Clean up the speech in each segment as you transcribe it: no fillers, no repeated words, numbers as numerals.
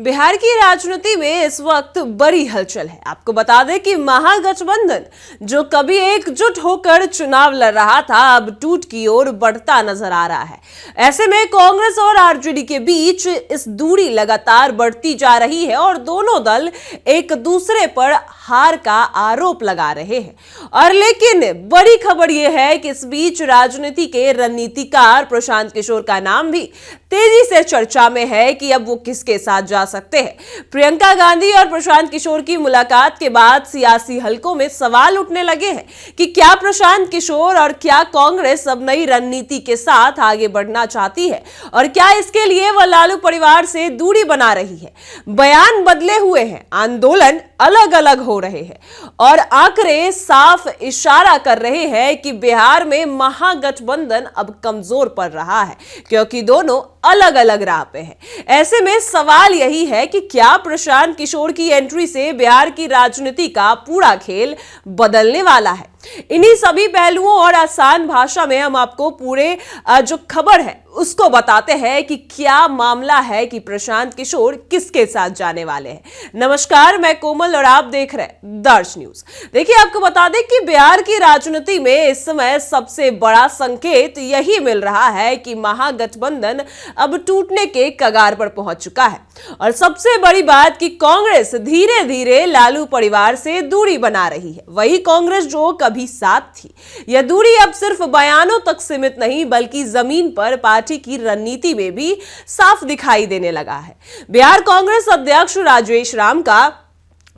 बिहार की राजनीति में इस वक्त बड़ी हलचल है। आपको बता दें कि महागठबंधन जो कभी एकजुट होकर चुनाव लड़ रहा था, अब टूट की ओर बढ़ता नजर आ रहा है। ऐसे में कांग्रेस और आरजेडी के बीच इस दूरी लगातार बढ़ती जा रही है और दोनों दल एक दूसरे पर हार का आरोप लगा रहे हैं। और लेकिन बड़ी खबर यह है कि इस बीच राजनीति के रणनीतिकार प्रशांत किशोर का नाम भी तेजी से चर्चा में है कि अब वो किसके साथ जा सकते हैं। प्रियंका गांधी और प्रशांत किशोर की मुलाकात के बाद सियासी हलकों में सवाल उठने लगे हैं कि क्या प्रशांत किशोर और क्या कांग्रेस अब नई रणनीति के साथ आगे बढ़ना चाहती है और क्या इसके लिए वह लालू परिवार से दूरी बना रही है। बयान बदले हुए हैं, आंदोलन अलग अलग हो रहे हैं और आंकड़े साफ इशारा कर रहे हैं कि बिहार में महागठबंधन अब कमजोर पड़ रहा है, क्योंकि दोनों अलग अलग राह पे हैं। ऐसे में सवाल यही है कि क्या प्रशांत किशोर की एंट्री से बिहार की राजनीति का पूरा खेल बदलने वाला है। इन्हीं सभी पहलुओं और आसान भाषा में हम आपको पूरे जो खबर है उसको बताते हैं कि क्या मामला है कि प्रशांत किशोर किसके साथ जाने वाले हैं। नमस्कार, मैं कोमल और आप देख रहे हैं दर्श न्यूज। देखिए, आपको बता दें कि बिहार की राजनीति में इस समय सबसे बड़ा संकेत यही मिल रहा है कि महागठबंधन अब टूटने के कगार पर पहुंच चुका है और सबसे बड़ी बात कि कांग्रेस धीरे धीरे लालू परिवार से दूरी बना रही है। वही कांग्रेस जो कभी साथ थी, यह दूरी अब सिर्फ बयानों तक सीमित नहीं बल्कि जमीन पर पार्टी की रणनीति में भी साफ दिखाई देने लगा है। बिहार कांग्रेस अध्यक्ष राजेश राम का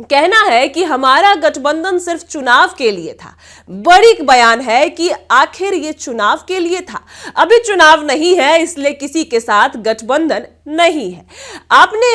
कहना है कि हमारा गठबंधन सिर्फ चुनाव के लिए था। बड़ी बयान है कि आखिर ये चुनाव के लिए था, अभी चुनाव नहीं है इसलिए किसी के साथ गठबंधन नहीं है। अपने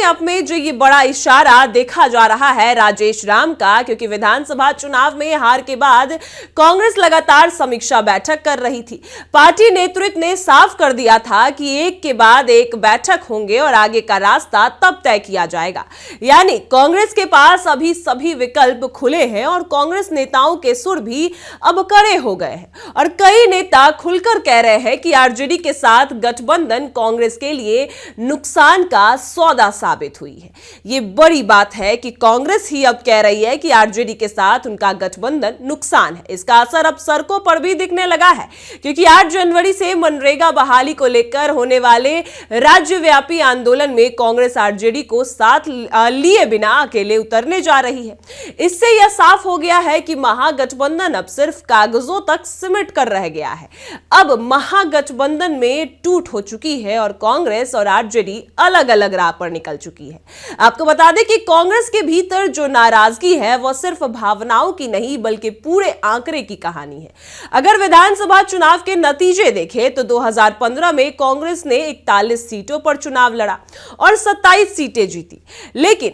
आप में जो ये बड़ा इशारा देखा जा रहा है राजेश राम का, क्योंकि विधानसभा चुनाव में हार के बाद कांग्रेस लगातार समीक्षा बैठक कर रही थी। पार्टी नेतृत्व ने साफ कर दिया था कि एक के बाद एक बैठक होंगे और आगे का रास्ता तब तय किया जाएगा। यानी कांग्रेस के पास अभी सभी विकल्प खुले हैं और कांग्रेस नेताओं के सुर भी अब कड़े हो गए हैं और कई नेता खुलकर कह रहे हैं कि आरजेडी के साथ गठबंधन कांग्रेस के लिए नुकसान का सौदा साबित हुई है। ये बड़ी बात है कि कांग्रेस ही अब कह रही है कि आरजेडी के साथ उनका गठबंधन नुकसान है। इसका असर अब सड़कों पर भी दिखने लगा है, क्योंकि 8 जनवरी से मनरेगा बहाली को लेकर होने वाले राज्यव्यापी आंदोलन में कांग्रेस आरजेडी को साथ लिए बिना अकेले उतरने जा रही है। इससे यह साफ हो गया है कि महागठबंधन अब सिर्फ कागजों तक सिमट कर रह गया है। अब महागठबंधन में टूट हो चुकी है और कांग्रेस और आरजेडी अलग अलग राह पर निकल चुकी है। आपको बता दें कि कांग्रेस के भीतर जो नाराजगी है वह सिर्फ भावनाओं की नहीं बल्कि पूरे आंकड़े की कहानी है। अगर विधानसभा चुनाव के नतीजे देखें तो 2015 में कांग्रेस ने 41 सीटों पर चुनाव लड़ा और 27 सीटें जीती, लेकिन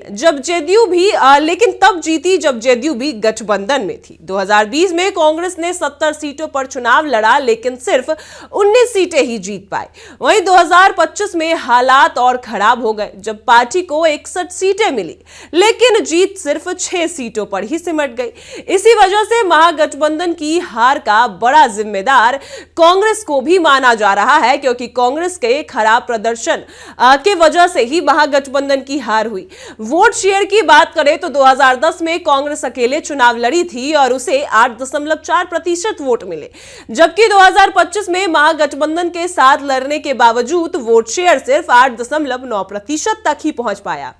तब जीती जब जेडीयू भी गठबंधन में थी। 2020 में कांग्रेस ने 70 सीटों पर चुनाव लड़ा लेकिन सिर्फ 19 सीटें ही जीत पाई। वहीं 2025 में हालात और खराब हो गए जब पार्टी को 61 सीटें मिली, लेकिन जीत सिर्फ 6 सीटों पर ही सिमट गई। इसी वजह से महागठबंधन की हार का बड़ा जिम्मेदार कांग्रेस को भी माना जा रहा है, क्योंकि कांग्रेस के खराब प्रदर्शन के वजह से ही महागठबंधन की हार हुई। वोट शेयर की बात करें तो 2010 में कांग्रेस अकेले चुनाव लड़ी थी और उसे 8.4% वोट मिले, जबकि 2025 में महागठबंधन के साथ लड़ने के बावजूद वोट शेयर सिर्फ 8.9% तक ही पहुंच पाया।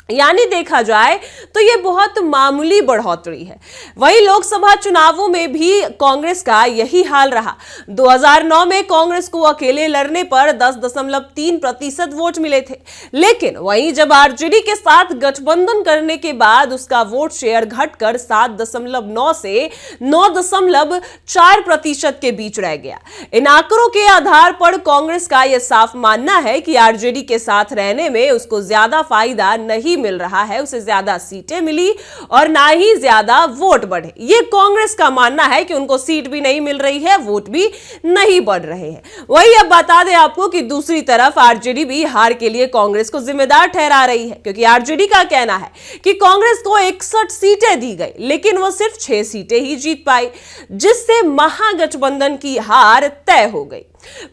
यानी देखा जाए तो यह बहुत मामूली बढ़ोतरी है। वही लोकसभा चुनावों में भी कांग्रेस का यही हाल रहा। 2009 में कांग्रेस को अकेले लड़ने पर 10.3% वोट मिले थे, लेकिन वहीं जब आरजेडी के साथ गठबंधन करने के बाद उसका वोट शेयर घटकर 7.9 से 9.4% के बीच रह गया। इन आंकड़ों के आधार पर कांग्रेस का यह साफ मानना है कि आरजेडी के साथ रहने में उसको ज्यादा फायदा नहीं मिल रहा है, उसे ज्यादा सीटें मिली और ना ही ज्यादा वोट बढ़े। ये कांग्रेस का मानना है कि उनको सीट भी नहीं मिल रही है, वोट भी नहीं बढ़ रहे हैं। वही अब बता दें आपको कि दूसरी तरफ आरजेडी भी हार के लिए कांग्रेस को जिम्मेदार ठहरा रही है, क्योंकि आरजेडी का कहना है कि कांग्रेस को 61 सीटें दी गई लेकिन वो सिर्फ 6 सीटें ही जीत पाई, जिससे महागठबंधन की हार तय हो गई।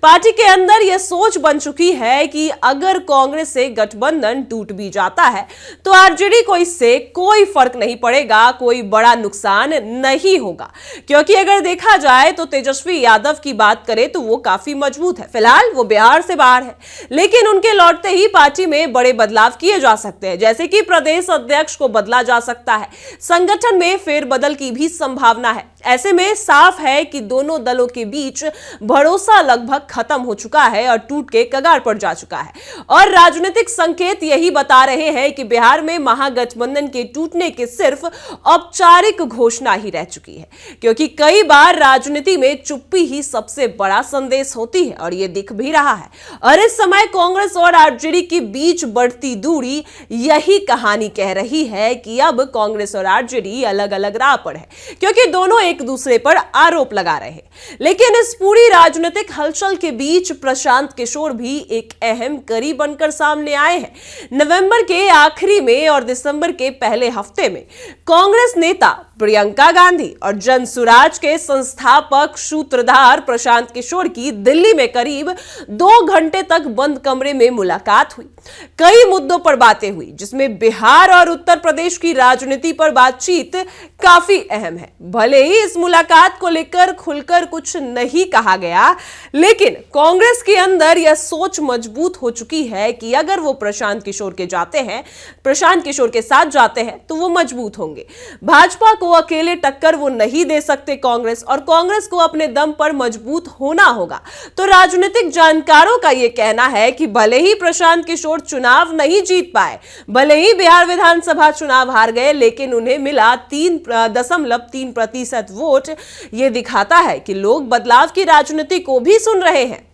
पार्टी के अंदर यह सोच बन चुकी है कि अगर कांग्रेस से गठबंधन टूट भी जाता है तो आरजेडी को इससे कोई फर्क नहीं पड़ेगा, कोई बड़ा नुकसान नहीं होगा। क्योंकि अगर देखा जाए तो तेजस्वी यादव की बात करें तो वो काफी मजबूत है। फिलहाल वो बिहार से बाहर है, लेकिन उनके लौटते ही पार्टी में बड़े बदलाव किए जा सकते हैं, जैसे कि प्रदेश अध्यक्ष को बदला जा सकता है, संगठन में फेरबदल की भी संभावना है। ऐसे में साफ है कि दोनों दलों के बीच भरोसा लगभग खत्म हो चुका है और टूट के कगार पर जा चुका है। और राजनीतिक संकेत यही बता रहे हैं कि बिहार में महागठबंधन के टूटने की सिर्फ औपचारिक घोषणा ही रह चुकी है, क्योंकि कई बार राजनीति में चुप्पी ही सबसे बड़ा संदेश होती है और यह दिख भी रहा है। और इस समय कांग्रेस और आरजेडी के बीच बढ़ती दूरी यही कहानी कह रही है कि अब कांग्रेस और आरजेडी अलग अलग राह पर है, क्योंकि दोनों एक दूसरे पर आरोप लगा रहे हैं। लेकिन इस पूरी राजनीतिक हलचल के बीच प्रशांत किशोर भी एक अहम कड़ी बनकर सामने आए हैं। नवंबर के आखिरी में और दिसंबर के पहले हफ्ते में कांग्रेस नेता प्रियंका गांधी और जन सुराज के संस्थापक सूत्रधार प्रशांत किशोर की दिल्ली में करीब 2 घंटे तक बंद कमरे में मुलाकात हुई। कई मुद्दों पर बातें हुई, जिसमें बिहार और उत्तर प्रदेश की राजनीति पर बातचीत काफी अहम है। भले ही इस मुलाकात को लेकर खुलकर कुछ नहीं कहा गया, लेकिन कांग्रेस के अंदर यह सोच मजबूत हो चुकी है कि अगर वो प्रशांत किशोर के साथ जाते हैं तो वो मजबूत होंगे। भाजपा को अकेले टक्कर वो नहीं दे सकते कांग्रेस, और कांग्रेस को अपने दम पर मजबूत होना होगा। तो राजनीतिक जानकारों का यह कहना है कि भले ही प्रशांत किशोर चुनाव नहीं जीत पाए, भले ही बिहार विधानसभा चुनाव हार गए, लेकिन उन्हें मिला 3.3% वोट। यह दिखाता है कि लोग बदलाव की राजनीति को भी सुन रहे हैं।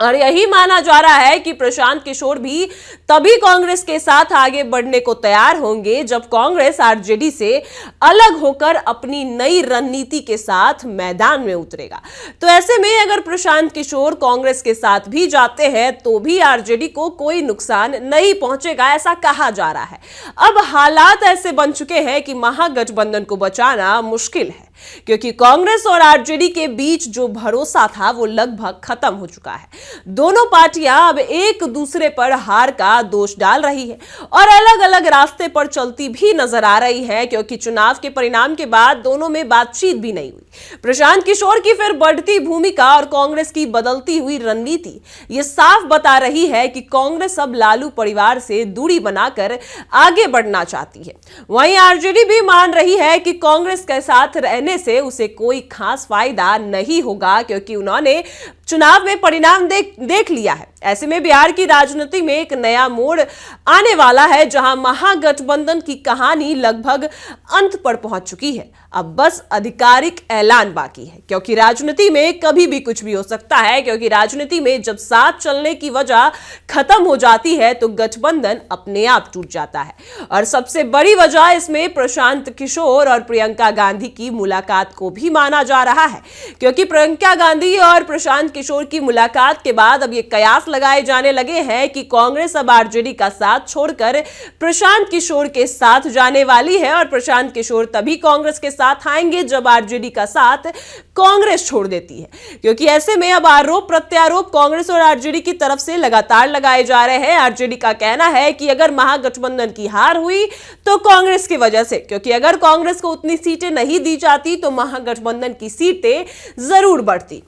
और यही माना जा रहा है कि प्रशांत किशोर भी तभी कांग्रेस के साथ आगे बढ़ने को तैयार होंगे जब कांग्रेस आरजेडी से अलग होकर अपनी नई रणनीति के साथ मैदान में उतरेगा। तो ऐसे में अगर प्रशांत किशोर कांग्रेस के साथ भी जाते हैं तो भी आरजेडी को कोई नुकसान नहीं पहुंचेगा, ऐसा कहा जा रहा है। अब हालात ऐसे बन चुके हैं कि महागठबंधन को बचाना मुश्किल है, क्योंकि कांग्रेस और आरजेडी के बीच जो भरोसा था वो लगभग खत्म हो चुका है। दोनों पार्टियां अब एक दूसरे पर हार का दोष डाल रही है और अलग अलग रास्ते पर चलती भी नजर आ रही है, क्योंकि चुनाव के परिणाम के बाद दोनों में बातचीत भी नहीं हुई। प्रशांत किशोर की फिर बढ़ती भूमिका और कांग्रेस की बदलती हुई रणनीति ये साफ बता रही है कि कांग्रेस अब लालू परिवार से दूरी बनाकर आगे बढ़ना चाहती है। वहीं आरजेडी भी मान रही है कि कांग्रेस के साथ रहने से उसे कोई खास फायदा नहीं होगा, क्योंकि उन्होंने चुनाव में परिणाम देख लिया है। ऐसे में बिहार की राजनीति में एक नया मोड़ आने वाला है, जहां महागठबंधन की कहानी लगभग अंत पर पहुंच चुकी है। अब बस आधिकारिक ऐलान बाकी है, क्योंकि राजनीति में कभी भी कुछ भी हो सकता है। क्योंकि राजनीति में जब साथ चलने की वजह खत्म हो जाती है तो गठबंधन अपने आप टूट जाता है। और सबसे बड़ी वजह इसमें प्रशांत किशोर और प्रियंका गांधी की मुलाकात को भी माना जा रहा है, क्योंकि प्रियंका गांधी और प्रशांत किशोर की मुलाकात के बाद अब ये कयास लगाए जाने लगे हैं कि कांग्रेस अब आरजेडी का साथ छोड़कर प्रशांत किशोर के साथ जाने वाली है, और प्रशांत किशोर तभी कांग्रेस के साथ आएंगे जब आरजेडी का साथ कांग्रेस छोड़ देती है। क्योंकि ऐसे में अब आरोप प्रत्यारोप कांग्रेस और आरजेडी की तरफ से लगातार लगाए जा रहे हैं। आरजेडी का कहना है कि अगर महागठबंधन की हार हुई तो कांग्रेस की वजह से, क्योंकि अगर कांग्रेस को उतनी सीटें नहीं दी जाती तो महागठबंधन की सीटें जरूर बढ़ती।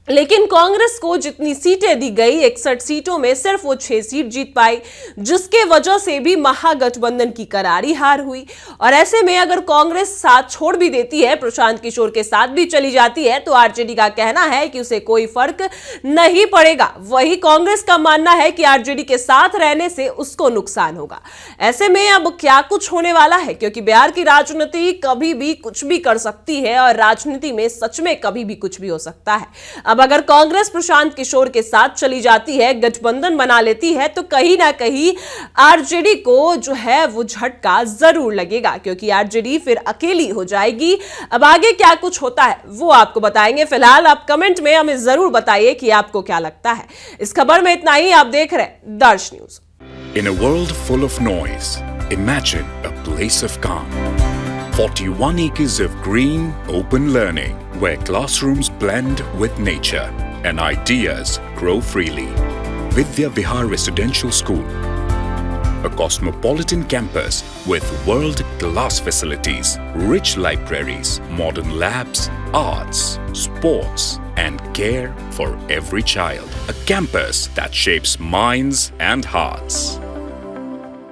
लेकिन कांग्रेस को जितनी सीटें दी गई 61 सीटों में सिर्फ वो 6 सीट जीत पाई, जिसके वजह से भी महागठबंधन की करारी हार हुई। और ऐसे में अगर कांग्रेस साथ छोड़ भी देती है, प्रशांत किशोर के साथ भी चली जाती है, तो आरजेडी का कहना है कि उसे कोई फर्क नहीं पड़ेगा। वही कांग्रेस का मानना है कि आरजेडी के साथ रहने से उसको नुकसान होगा। ऐसे में अब क्या कुछ होने वाला है, क्योंकि बिहार की राजनीति कभी भी कुछ भी कर सकती है और राजनीति में सच में कभी भी कुछ भी हो सकता है। अब अगर कांग्रेस प्रशांत किशोर के साथ चली जाती है, गठबंधन बना लेती है, तो कहीं ना कहीं आरजेडी को जो है वो झटका जरूर लगेगा, क्योंकि आरजेडी फिर अकेली हो जाएगी। अब आगे क्या कुछ होता है वो आपको बताएंगे। फिलहाल आप कमेंट में हमें जरूर बताइए कि आपको क्या लगता है। इस खबर में इतना ही। आप देख रहे हैं दर्श news. In a world full of noise, imagine a place of calm. 41 acres of green, open learning, where classrooms blend with nature. and ideas grow freely. Vidya Vihar Residential School, a cosmopolitan campus with world-class facilities, rich libraries, modern labs, arts, sports, and care for every child. A campus that shapes minds and hearts.